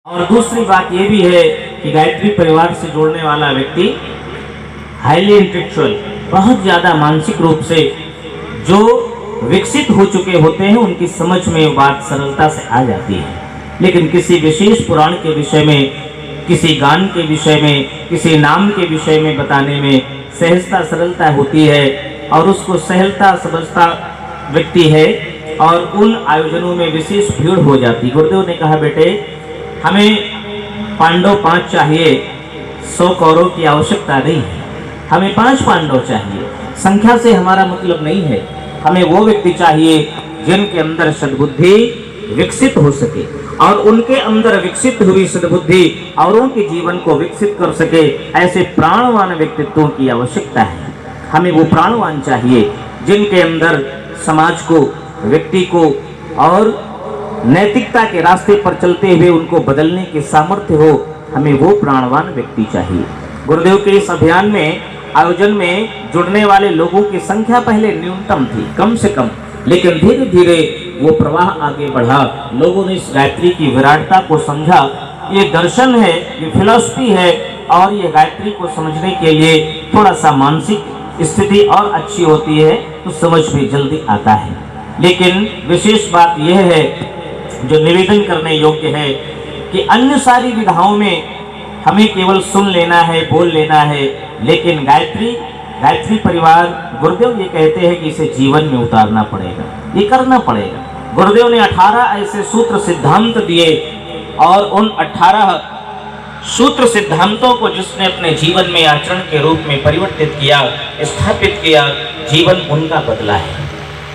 और दूसरी बात ये भी है कि गायत्री परिवार से जुड़ने वाला व्यक्ति हाईली इंटेलेक्चुअल, बहुत ज़्यादा मानसिक रूप से जो विकसित हो चुके होते हैं, उनकी समझ में बात सरलता से आ जाती है। लेकिन किसी विशेष पुराण के विषय में, किसी गान के विषय में, किसी नाम के विषय में बताने में सहजता सरलता होती है और उसको सहलता समझता व्यक्ति है और उन आयोजनों में विशेष भीड़ हो जाती। गुरुदेव ने कहा, बेटे हमें पांडव 5 चाहिए, 100 कौरव की आवश्यकता नहीं है। हमें 5 पांडव चाहिए, संख्या से हमारा मतलब नहीं है। हमें वो व्यक्ति चाहिए जिनके अंदर सद्बुद्धि विकसित हो सके और उनके अंदर विकसित हुई सद्बुद्धि औरों के जीवन को विकसित कर सके। ऐसे प्राणवान व्यक्तित्वों की आवश्यकता है। हमें वो प्राणवान चाहिए जिनके अंदर समाज को, व्यक्ति को और नैतिकता के रास्ते पर चलते हुए उनको बदलने के सामर्थ्य हो। हमें वो प्राणवान व्यक्ति चाहिए। गुरुदेव के इस अभियान में, आयोजन में जुड़ने वाले लोगों की संख्या पहले न्यूनतम थी, कम से कम, लेकिन धीरे धीरे वो प्रवाह आगे बढ़ा। लोगों ने इस गायत्री की विराटता को समझा। ये दर्शन है, ये फिलॉसफी है और ये गायत्री को समझने के लिए थोड़ा सा मानसिक स्थिति और अच्छी होती है तो समझ में जल्दी आता है। लेकिन विशेष बात यह है जो निवेदन करने योग्य है कि अन्य सारी विधाओं में हमें केवल सुन लेना है, बोल लेना है, लेकिन गायत्री परिवार, गुरुदेव ये कहते हैं कि इसे जीवन में उतारना पड़ेगा, ये करना पड़ेगा। गुरुदेव ने 18 ऐसे सूत्र सिद्धांत दिए और उन 18 सूत्र सिद्धांतों को जिसने अपने जीवन में आचरण के रूप में परिवर्तित किया, स्थापित किया, जीवन उनका बदला है।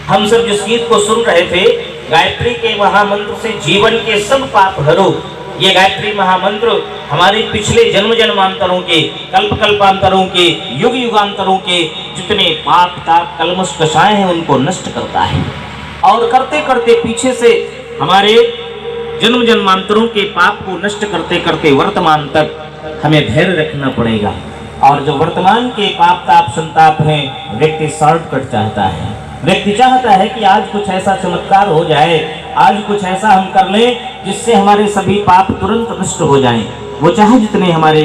हम सब जिस गीत को सुन रहे थे, गायत्री के महामंत्र से जीवन के सब पाप हरो, ये गायत्री महामंत्र हमारे पिछले जन्म जन्मांतरों के, कल्प कल्पांतरों के, युग युगांतरों के जितने पाप ताप कलमश कषाय हैं उनको नष्ट करता है। और करते करते पीछे से हमारे जन्म जन्मांतरों के पाप को नष्ट करते करते वर्तमान तक हमें धैर्य रखना पड़ेगा। और जो वर्तमान के पाप ताप संताप हैं, व्यक्ति शॉर्टकट चाहता है। व्यक्ति चाहता है कि आज कुछ ऐसा चमत्कार हो जाए, आज कुछ ऐसा हम कर लें जिससे हमारे सभी पाप तुरंत नष्ट हो जाएं। वो चाहे जितने हमारे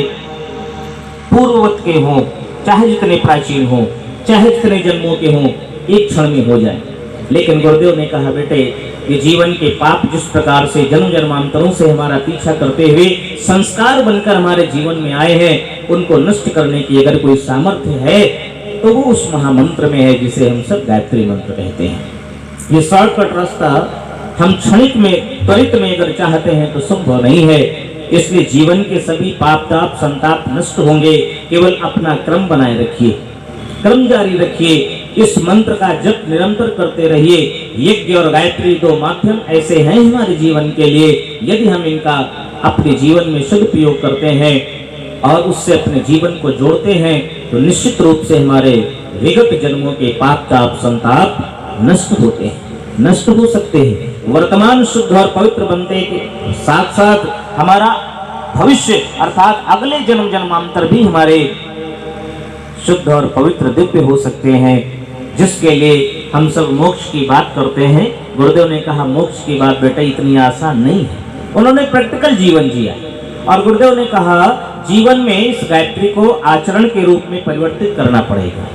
पूर्ववत के हों, चाहे जितने प्राचीन हों, चाहे जितने जन्मों के हों, एक क्षण में हो जाए। लेकिन गुरुदेव ने कहा, बेटे ये जीवन के पाप जिस प्रकार से जन्म जन्मांतरों से हमारा पीछा करते हुए संस्कार बनकर हमारे जीवन में आए हैं, उनको नष्ट करने की अगर कोई सामर्थ्य है तो वो उस महामंत्र में है जिसे हम सब गायत्री मंत्र कहते हैं। ये शॉर्टकट रास्ता हम क्षणिक में, त्वरित में अगर चाहते हैं तो संभव नहीं है। इसलिए जीवन के सभी पाप ताप संताप नष्ट होंगे। केवल अपना क्रम बनाए रखिए, क्रम जारी रखिए, इस मंत्र का जप निरंतर करते रहिए। यज्ञ और गायत्री 2 माध्यम ऐसे हैं हमारे जीवन के लिए, यदि हम इनका अपने जीवन में सदुपयोग करते हैं और उससे अपने जीवन को जोड़ते हैं तो निश्चित रूप से हमारे विगत जन्मों के पाप ताप संताप नष्ट होते हैं, नष्ट हो सकते हैं। वर्तमान शुद्ध और पवित्र बनते के साथ साथ हमारा भविष्य अर्थात अगले जन्म जन्मांतर भी हमारे शुद्ध और पवित्र दिव्य हो सकते हैं, जिसके लिए हम सब मोक्ष की बात करते हैं। गुरुदेव ने कहा, मोक्ष की बात बेटा इतनी आसान नहीं है। उन्होंने प्रैक्टिकल जीवन जिया और गुरुदेव ने कहा, जीवन में इस गायत्री को आचरण के रूप में परिवर्तित करना पड़ेगा।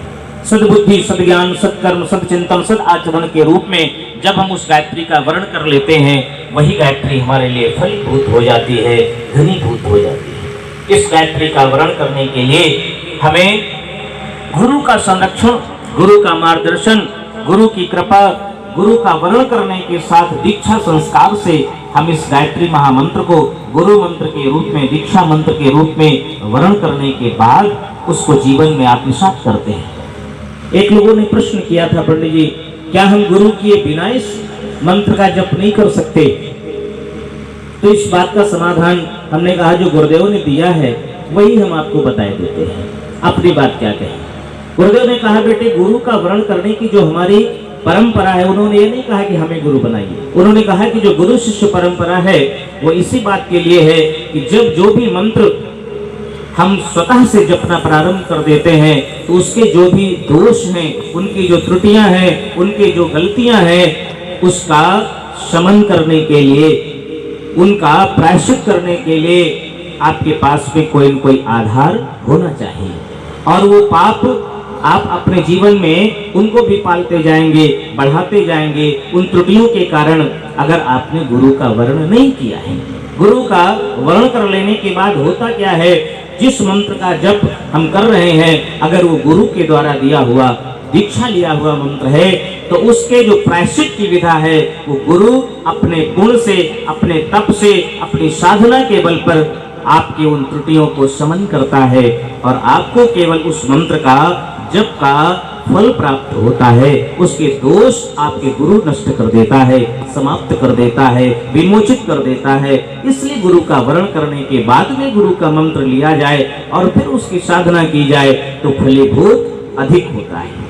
सद्बुद्धि, सद्ज्ञान, सत्कर्म, सदचिंतन, सद आचरण के रूप में जब हम उस गायत्री का वर्ण कर लेते हैं, वही गायत्री हमारे लिए फलीभूत हो जाती है, घनीभूत हो जाती है। इस गायत्री का वर्ण करने के लिए हमें गुरु का संरक्षण, गुरु का मार्गदर्शन, गुरु की कृपा, गुरु का वर्ण करने के साथ दीक्षा संस्कार से हम इस गायत्री महामंत्र को गुरु मंत्र के रूप में, दीक्षा मंत्र के रूप में वर्ण करने के बाद उसको जीवन में आत्मसात करते हैं। एक लोगों ने प्रश्न किया था, पंडित जी क्या हम गुरु किए बिना इस मंत्र का जप नहीं कर सकते? तो इस बात का समाधान हमने कहा जो गुरुदेव ने दिया है वही हम आपको बताए देते हैं। अपनी बात क्या कहें? गुरुदेव ने कहा, बेटे गुरु का वर्ण करने की जो हमारी परंपरा है, उन्होंने ये नहीं कहा कि हमें गुरु बनाइए। उन्होंने कहा कि जो गुरु शिष्य परंपरा है वो इसी बात के लिए है कि जब जो भी मंत्र हम स्वतः से जपना प्रारंभ कर देते हैं तो उसके जो भी दोष हैं, उनकी जो त्रुटियां हैं, उनकी जो गलतियां हैं, उसका शमन करने के लिए उनका प्रायश्चित करने के लिए आपके पास में कोई न कोई आधार होना चाहिए, और वो पाप आप अपने जीवन में उनको भी पालते जाएंगे, बढ़ाते जाएंगे उन त्रुटियों के कारण, अगर आपने गुरु का वर्ण नहीं किया है। गुरु का वर्ण कर लेने के बाद होता क्या है, जिस मंत्र का जप हम कर रहे हैं, अगर वो गुरु के द्वारा दिया हुआ, दीक्षा लिया हुआ मंत्र है, तो उसके जो प्रायश्चित की विधा है वो गुरु अपने गुण से, अपने तप से, अपनी साधना के बल पर आपकी उन त्रुटियों को शमन करता है, और आपको केवल उस मंत्र का जप का फल प्राप्त होता है। उसके दोष आपके गुरु नष्ट कर देता है, समाप्त कर देता है, विमोचित कर देता है। इसलिए गुरु का वर्ण करने के बाद में गुरु का मंत्र लिया जाए और फिर उसकी साधना की जाए तो फलीभूत अधिक होता है।